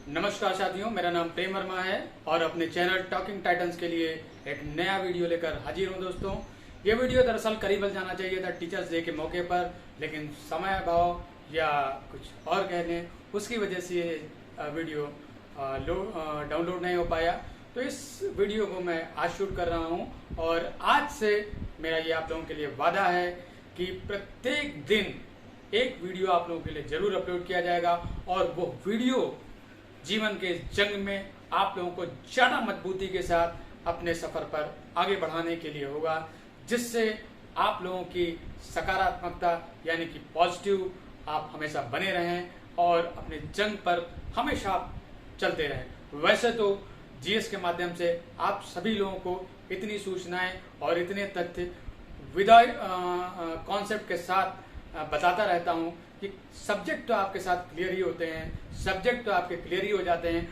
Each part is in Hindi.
नमस्कार साथियों, मेरा नाम प्रेम वर्मा है और अपने चैनल टॉकिंग टाइटन्स के लिए एक नया वीडियो लेकर हाजिर हूं दोस्तों। ये वीडियो दरअसल करीब जाना चाहिए था टीचर्स डे के मौके पर, लेकिन समय अभाव या कुछ और कह लें उसकी वजह से ये वीडियो डाउनलोड नहीं हो पाया। तो इस वीडियो को मैं आज शूट कर रहा हूँ और आज से मेरा ये आप लोगों के लिए वादा है कि प्रत्येक दिन एक वीडियो आप लोगों के लिए जरूर अपलोड किया जाएगा और वो वीडियो जीवन के जंग में आप लोगों को ज्यादा मजबूती के साथ अपने सफर पर आगे बढ़ाने के लिए होगा, जिससे आप लोगों की सकारात्मकता यानी कि पॉजिटिव आप हमेशा बने रहें और अपने जंग पर हमेशा चलते रहें। वैसे तो जीएस के माध्यम से आप सभी लोगों को इतनी सूचनाएं और इतने तथ्य विदाउट कॉन्सेप्ट के साथ बताता रहता हूं कि सब्जेक्ट तो आपके साथ क्लियर ही होते हैं, सब्जेक्ट तो आपके क्लियर ही हो जाते हैं।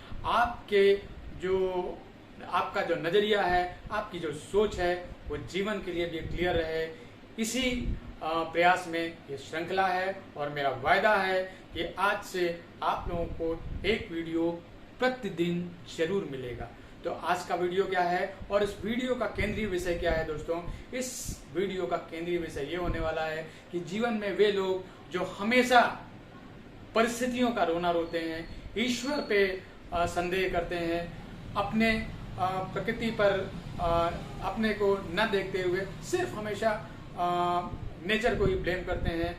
आपका जो नजरिया है, आपकी जो सोच है, वो जीवन के लिए भी क्लियर रहे। इसी प्रयास में ये श्रृंखला है और मेरा वायदा है कि आज से आप लोगों को एक वीडियो प्रतिदिन जरूर मिलेगा। तो आज का वीडियो क्या है और इस वीडियो का केंद्रीय विषय क्या है दोस्तों? इस वीडियो का केंद्रीय विषय ये होने वाला है कि जीवन में वे लोग जो हमेशा परिस्थितियों का रोना रोते हैं, ईश्वर पे संदेह करते हैं, अपने प्रकृति पर अपने को न देखते हुए सिर्फ हमेशा नेचर को ही ब्लेम करते हैं।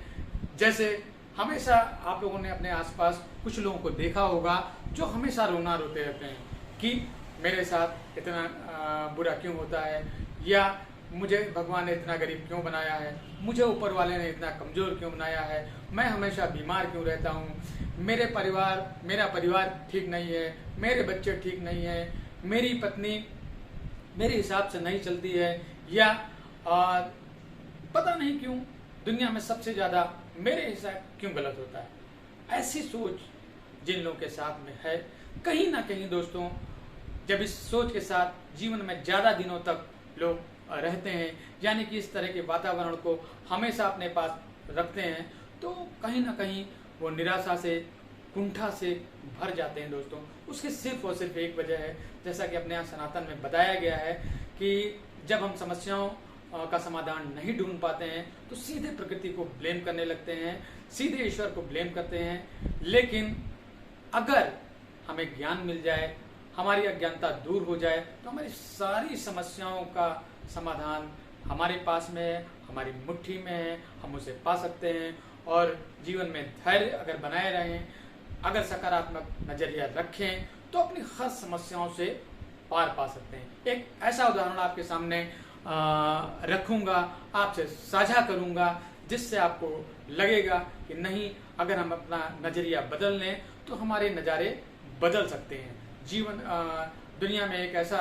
जैसे हमेशा आप लोगों ने अपने आसपास कुछ लोगों को देखा होगा जो हमेशा रोना रोते रहते हैं कि मेरे साथ इतना बुरा क्यों होता है, या मुझे भगवान ने इतना गरीब क्यों बनाया है, मुझे ऊपर वाले ने इतना कमजोर क्यों बनाया है, मैं हमेशा बीमार क्यों रहता हूँ, मेरा परिवार ठीक नहीं है, मेरे बच्चे ठीक नहीं है, मेरी पत्नी मेरे हिसाब से नहीं चलती है, या पता नहीं क्यों दुनिया में सबसे ज्यादा मेरे हिसाब क्यों गलत होता है। ऐसी सोच जिन लोगों के साथ में है, कहीं ना कहीं दोस्तों जब इस सोच के साथ जीवन में ज्यादा दिनों तक लोग रहते हैं, यानी कि इस तरह के वातावरण को हमेशा अपने पास रखते हैं, तो कहीं ना कहीं वो निराशा से, कुंठा से भर जाते हैं दोस्तों। उसकी सिर्फ और सिर्फ एक वजह है, जैसा कि अपने यहाँ सनातन में बताया गया है कि जब हम समस्याओं का समाधान नहीं ढूंढ पाते हैं तो सीधे प्रकृति को ब्लेम करने लगते हैं, सीधे ईश्वर को ब्लेम करते हैं। लेकिन अगर हमें ज्ञान मिल जाए, हमारी अज्ञानता दूर हो जाए, तो हमारी सारी समस्याओं का समाधान हमारे पास में है, हमारी मुट्ठी में है, हम उसे पा सकते हैं। और जीवन में धैर्य अगर बनाए रहें, अगर सकारात्मक नजरिया रखें, तो अपनी हर समस्याओं से पार पा सकते हैं। एक ऐसा उदाहरण आपके सामने रखूंगा, आपसे साझा करूंगा, जिससे आपको लगेगा कि नहीं, अगर हम अपना नजरिया बदल लें तो हमारे नज़ारे बदल सकते हैं। दुनिया में एक ऐसा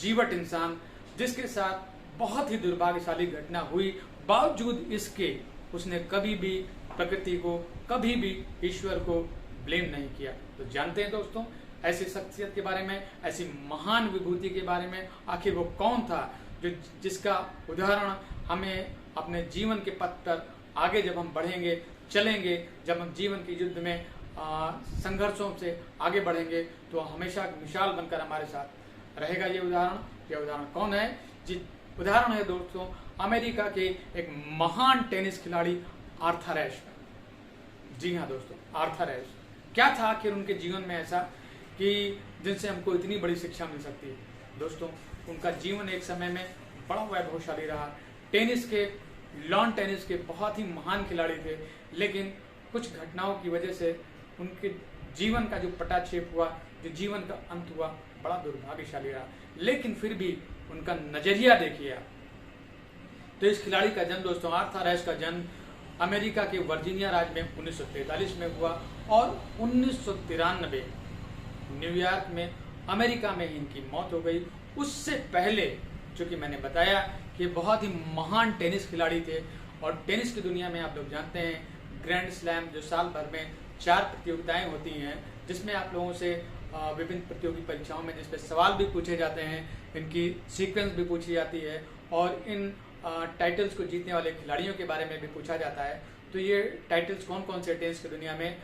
जीवट इंसान जिसके साथ बहुत ही दुर्भाग्यशाली घटना हुई, बावजूद इसके उसने कभी भी प्रकृति को, कभी भी ईश्वर को ब्लेम नहीं किया। तो जानते हैं दोस्तों ऐसी शख्सियत के बारे में, ऐसी महान विभूति के बारे में, आखिर वो कौन था जिसका उदाहरण हमें अपने जीवन के पथ पर आगे जब हम बढ़ेंगे, चलेंगे, जब हम जीवन के युद्ध में संघर्षों से आगे बढ़ेंगे, तो हमेशा मिसाल बनकर हमारे साथ रहेगा। ये उदाहरण कौन है? उदाहरण है दोस्तों अमेरिका के एक महान टेनिस खिलाड़ी आर्थर एश का। जी हाँ दोस्तों, आर्थर एश। क्या था आखिर उनके जीवन में ऐसा कि जिनसे हमको इतनी बड़ी शिक्षा मिल सकती है? दोस्तों उनका जीवन एक समय में बड़ा वैभवशाली रहा। लॉन टेनिस के बहुत ही महान खिलाड़ी थे, लेकिन कुछ घटनाओं की वजह से उनके जीवन का जो पटाक्षेप हुआ, जो जीवन का अंत हुआ, बड़ा दुर्भाग्यशाली रहा। लेकिन फिर भी उनका नजरिया देखिए आप। तो इस खिलाड़ी का जन्म दोस्तों, आर्थर एश का जन्म अमेरिका के वर्जीनिया राज्य में 1943 में हुआ और 1993 न्यूयॉर्क में, अमेरिका में इनकी मौत हो गई। उससे पहले, चूंकि मैंने बताया कि बहुत ही महान टेनिस खिलाड़ी थे, और टेनिस की दुनिया में आप लोग जानते हैं ग्रैंड स्लैम जो साल भर में 4 प्रतियोगिताएं होती हैं, जिसमें आप लोगों से विभिन्न प्रतियोगी परीक्षाओं में जिसपे सवाल भी पूछे जाते हैं, इनकी सीक्वेंस भी पूछी जाती है और इन टाइटल्स को जीतने वाले खिलाड़ियों के बारे में भी पूछा जाता है। तो ये टाइटल्स कौन कौन से टेनिस की दुनिया में?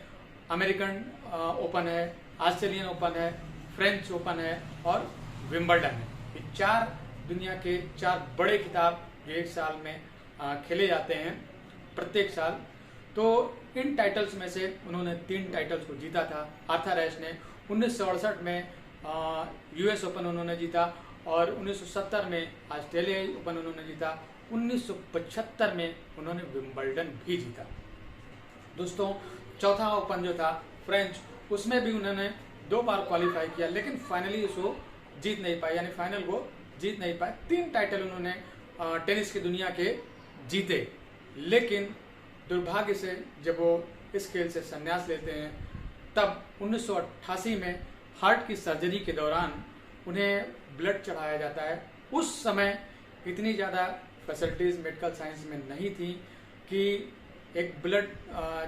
अमेरिकन ओपन है, ऑस्ट्रेलियन ओपन है, फ्रेंच ओपन है और विंबलडन है। ये 4 दुनिया के 4 बड़े खिताब जो एक साल में खेले जाते हैं प्रत्येक साल। तो इन टाइटल्स में से उन्होंने 3 टाइटल्स को जीता था। आर्थर एश ने 1968 में यूएस ओपन उन्होंने जीता और 1970 में ऑस्ट्रेलियाई ओपन उन्होंने जीता। 1975 में उन्होंने विंबलडन भी जीता। दोस्तों, चौथा ओपन जो था फ्रेंच, उसमें भी उन्होंने 2 बार क्वालिफाई किया, लेकिन फाइनली उसको जीत नहीं पाए, यानी फाइनल को जीत नहीं पाए। 3 टाइटल उन्होंने टेनिस की दुनिया के जीते, लेकिन दुर्भाग्य से जब वो इस खेल से संन्यास लेते हैं तब 1988 में हार्ट की सर्जरी के दौरान उन्हें ब्लड चढ़ाया जाता है। उस समय इतनी ज़्यादा फैसिलिटीज़ मेडिकल साइंस में नहीं थी कि एक ब्लड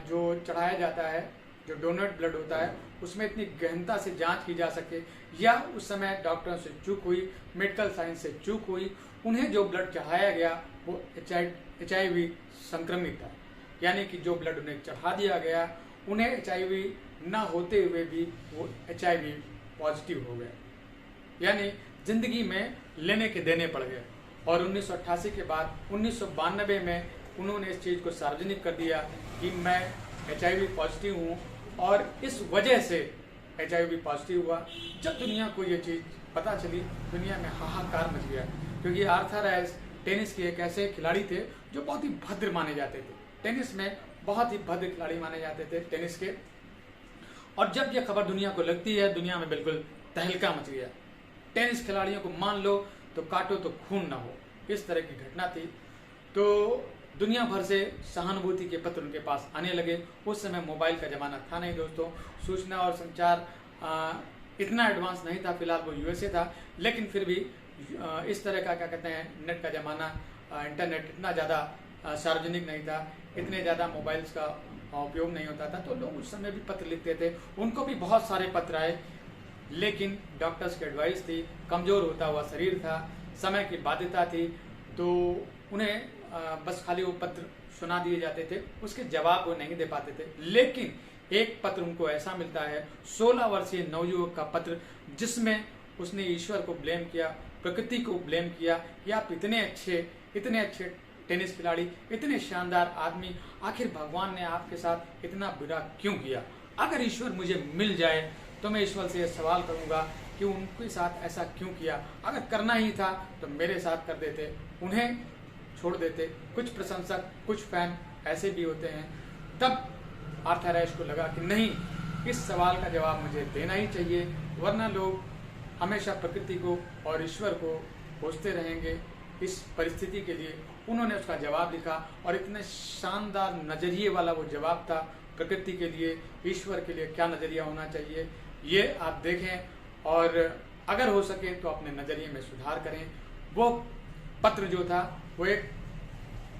जो चढ़ाया जाता है, जो डोनट ब्लड होता है, उसमें इतनी गहनता से जांच की जा सके, या उस समय डॉक्टरों से चूक हुई, मेडिकल साइंस से चूक हुई। उन्हें जो ब्लड चढ़ाया गया वो HIV संक्रमित था, यानी कि जो ब्लड उन्हें चढ़ा दिया गया उन्हें HIV न होते हुए भी वो HIV पॉजिटिव हो गया, यानी जिंदगी में लेने के देने पड़ गए। और 1988 के बाद 1992 में उन्होंने इस चीज़ को सार्वजनिक कर दिया कि मैं HIV पॉजिटिव हूँ, और इस वजह से HIV पॉजिटिव हुआ। जब दुनिया को ये चीज़ पता चली, दुनिया में हाहाकार मच गया, क्योंकि आर्थर एश टेनिस के एक ऐसे खिलाड़ी थे जो बहुत ही भद्र माने जाते थे। टेनिस में बहुत ही भद्र खिलाड़ी माने जाते थे टेनिस के। और जब यह खबर दुनिया को लगती है, दुनिया में बिल्कुल तहलका मच गया। टेनिस खिलाड़ियों को मान लो तो काटो तो खून ना हो, इस तरह की घटना थी। तो दुनिया भर से सहानुभूति के पत्र उनके पास आने लगे। उस समय मोबाइल का जमाना था नहीं दोस्तों, सूचना और संचार इतना एडवांस नहीं था। फिलहाल वो USA था, लेकिन फिर भी इस तरह का क्या कहते हैं नेट का जमाना, इंटरनेट इतना ज़्यादा सार्वजनिक नहीं था, इतने ज़्यादा मोबाइल्स का उपयोग नहीं होता था। तो लोग उस समय भी पत्र लिखते थे, उनको भी बहुत सारे पत्र आए, लेकिन डॉक्टर्स की एडवाइस थी, कमज़ोर होता हुआ शरीर था, समय की बाध्यता थी, तो उन्हें बस खाली वो पत्र सुना दिए जाते थे, उसके जवाब वो नहीं दे पाते थे। लेकिन एक पत्र उनको ऐसा मिलता है, 16 वर्षीय नवयुवक का पत्र, जिसमें उसने ईश्वर को ब्लेम किया, प्रकृति को ब्लेम किया कि आप इतने अच्छे टेनिस खिलाड़ी, इतने शानदार आदमी, आखिर भगवान ने आपके साथ इतना बुरा क्यों किया? अगर ईश्वर मुझे मिल जाए तो मैं ईश्वर से सवाल करूंगा कि उनके साथ ऐसा क्यों किया। अगर करना ही था तो मेरे साथ कर देते, उन्हें छोड़ देते। कुछ प्रशंसक, कुछ फैन ऐसे भी होते हैं। तब आर्थर एश को लगा कि नहीं, इस सवाल का जवाब मुझे देना ही चाहिए, वरना लोग हमेशा प्रकृति को और ईश्वर को खोजते रहेंगे। इस परिस्थिति के लिए उन्होंने उसका जवाब लिखा, और इतने शानदार नजरिए वाला वो जवाब था। प्रकृति के लिए, ईश्वर के लिए क्या नजरिया होना चाहिए, ये आप देखें, और अगर हो सके तो अपने नजरिए में सुधार करें। वो पत्र जो था वो एक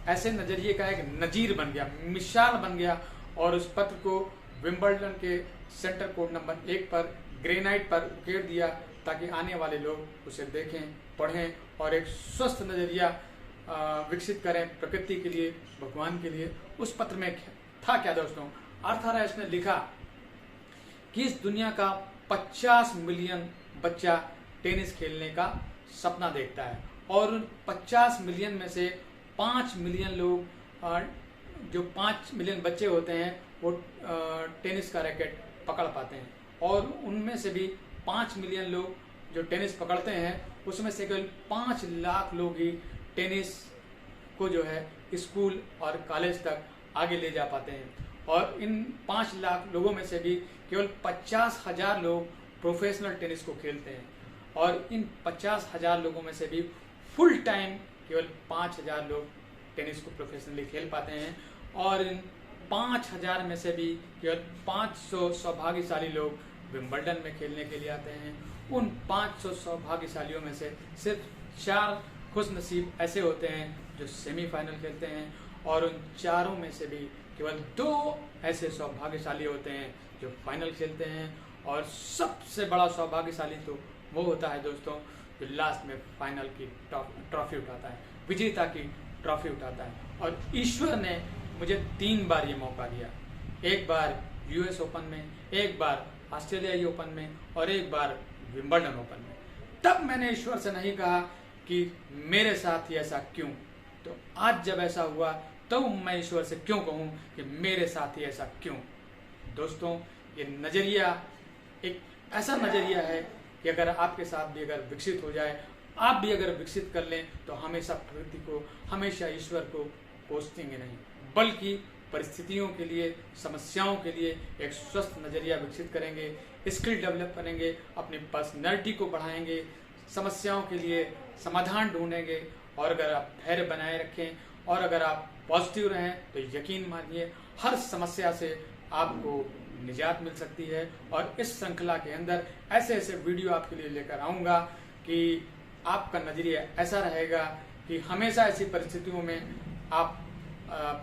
ऐसे नजरिए का एक नजीर बन गया, मिसाल बन गया, और उस पत्र को विंबलडन के सेंटर कोर्ट नंबर 1 पर ग्रेनाइट पर उकेर दिया, ताकि आने वाले लोग उसे देखें, पढ़ें और एक स्वस्थ नजरिया विकसित करें प्रकृति के लिए, भगवान के लिए। उस पत्र में था क्या दोस्तों? आर्थर एश ने लिखा कि इस दुनिया का 50 मिलियन बच्चा टेनिस खेलने का सपना देखता है, और उन 50 मिलियन में से 5 मिलियन लोग, जो 5 मिलियन बच्चे होते हैं, वो टेनिस का रैकेट पकड़ पाते हैं, और उनमें से भी 5 मिलियन लोग जो टेनिस पकड़ते हैं, उसमें से केवल 5 लाख लोग ही टेनिस को जो है स्कूल और कॉलेज तक आगे ले जा पाते हैं। और इन 5 लाख लोगों में से भी केवल 50,000 लोग प्रोफेशनल टेनिस को खेलते हैं, और इन 50,000 लोगों में से भी फुल टाइम केवल 5,000 लोग टेनिस को प्रोफेशनली खेल पाते हैं, और इन 5,000 में से भी केवल 500 सौभाग्यशाली लोग विंबलडन में खेलने के लिए आते हैं। उन 500 सौभाग्यशालियों में से सिर्फ 4 खुशनसीब ऐसे होते हैं जो सेमीफाइनल खेलते हैं, और उन 4 में से भी केवल 2 ऐसे सौभाग्यशाली होते हैं जो फाइनल खेलते हैं। और सबसे बड़ा सौभाग्यशाली तो वो होता है दोस्तों जो लास्ट में फाइनल की ट्रॉफी उठाता है, विजेता की ट्रॉफी उठाता है। और ईश्वर ने मुझे 3 बार ये मौका दिया, एक बार US ओपन में, एक बार ऑस्ट्रेलियाई ओपन में और एक बार विंबलडन ओपन में। तब मैंने ईश्वर से नहीं कहा कि मेरे साथ ही ऐसा क्यों। तो आज जब ऐसा हुआ तो मैं ईश्वर से क्यों कहूं कि मेरे साथ ही ऐसा क्यों। दोस्तों, ये नजरिया एक ऐसा नजरिया है कि अगर आपके साथ भी अगर विकसित हो जाए, आप भी अगर विकसित कर लें, तो हमेशा प्रकृति को, हमेशा ईश्वर को कोसतेंगे नहीं, बल्कि परिस्थितियों के लिए, समस्याओं के लिए एक स्वस्थ नजरिया विकसित करेंगे, स्किल डेवलप करेंगे, अपनी पर्सनैलिटी को बढ़ाएंगे, समस्याओं के लिए समाधान ढूंढेंगे। और अगर आप धैर्य बनाए रखें और अगर आप पॉजिटिव रहें तो यकीन मानिए हर समस्या से आपको निजात मिल सकती है। और इस श्रृंखला के अंदर ऐसे ऐसे वीडियो आपके लिए लेकर आऊँगा कि आपका नजरिया ऐसा रहेगा कि हमेशा ऐसी परिस्थितियों में आप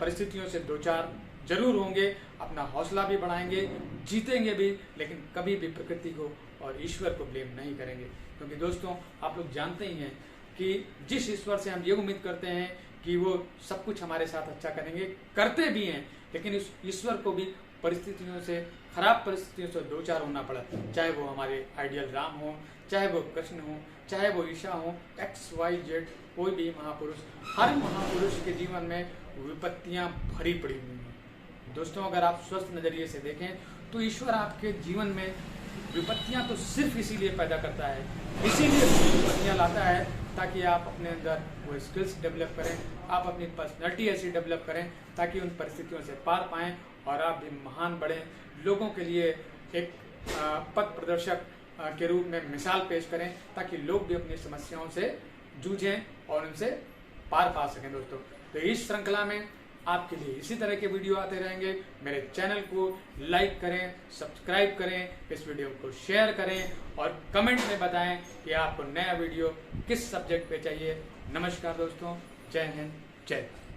परिस्थितियों से दो चार जरूर होंगे, अपना हौसला भी बढ़ाएंगे, जीतेंगे भी, लेकिन कभी भी प्रकृति को और ईश्वर को ब्लेम नहीं करेंगे। क्योंकि दोस्तों, आप लोग जानते ही हैं कि जिस ईश्वर से हम ये उम्मीद करते हैं कि वो सब कुछ हमारे साथ अच्छा करेंगे, करते भी हैं, लेकिन इस ईश्वर को भी परिस्थितियों से, खराब परिस्थितियों से दो चार होना पड़ा। चाहे वो हमारे आइडियल राम हो, चाहे वो कृष्ण हो, चाहे वो ईशा हो, XYZ कोई भी महापुरुष, हर महापुरुष के जीवन में विपत्तियां भरी पड़ी हुई हैं। दोस्तों, अगर आप स्वस्थ नजरिए से देखें तो ईश्वर आपके जीवन में विपत्तियां तो सिर्फ इसीलिए पैदा करता है, इसीलिए विपत्तियां लाता है ताकि आप अपने अंदर वो स्किल्स डेवलप करें, आप अपनी पर्सनैलिटी ऐसी डेवलप करें ताकि उन परिस्थितियों से पार पाएं और आप भी महान बढ़ें, लोगों के लिए एक पथ प्रदर्शक के रूप में मिसाल पेश करें, ताकि लोग भी अपनी समस्याओं से जूझें और उनसे पार पा सकें। दोस्तों, तो इस श्रृंखला में आपके लिए इसी तरह के वीडियो आते रहेंगे। मेरे चैनल को लाइक करें, सब्सक्राइब करें, इस वीडियो को शेयर करें और कमेंट में बताएं कि आपको नया वीडियो किस सब्जेक्ट पे चाहिए। नमस्कार दोस्तों, जय हिंद, जय भारत।